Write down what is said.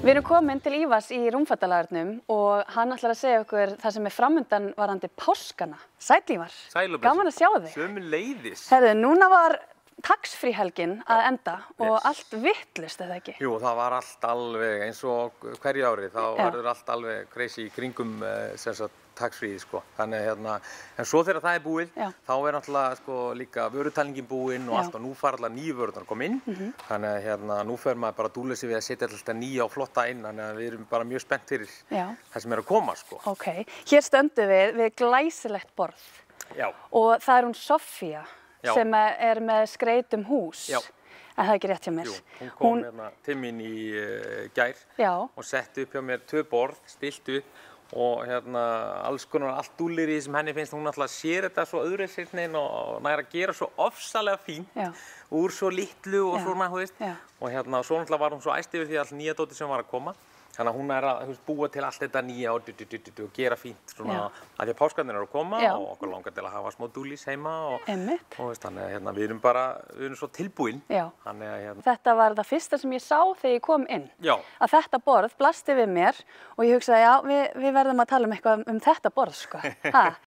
Við erum komin til Ívars í rúmfattalagarnum og hann ætlar að segja okkur það sem framundan varðandi páskana. Sæll Ívar. Sæl og blessuð. Gaman að sjá þig. Sömuleiðis. Herðu, núna var tax-free-helgin að enda og allt vitlaust, eða ekki? Jú, það var allt alveg eins og hverju ári, þá verður allt alveg crazy í kringum tax-free, sko. Þannig en svo þegar það er búið, þá er náttúrulega sko líka vörutalningin búin og allt og nú fara allar nýju vörurnar að koma inn. Þannig nú fer maður bara að dúlla sig við að setja alltaf nýja og flotta inn, þannig að við erum bara mjög spennt fyrir það sem er að koma, sko. Ok, hér stöndum við glæsilegt borð. Já. Og það er hún Soffía sem er með skreytum hús. Já. En það er ekki rétt hjá mér. Jú, hún kom til mín í gær og setti upp hjá mér 2 borð, stilt upp og alls konar allt dúllir í sem henni finnst. Hún náttúrulega sér þetta svo öðruvísi og nær að gera svo ofsalega fínt úr svo litlu og svona, þú veist. Og svo náttúrulega var hún svo æst yfir því allt nýja dótið sem var að koma. Þannig að hún er að búa til allt þetta nýja og gera fínt svona að því að páskarnir eru að koma og okkur langar til að hafa smá dúllís heima og þannig að við erum svo tilbúin. Þetta var það fyrsta sem ég sá þegar ég kom inn. Að þetta borð blasti við mér og ég hugsaði, já, við verðum að tala um eitthvað um þetta borð, sko.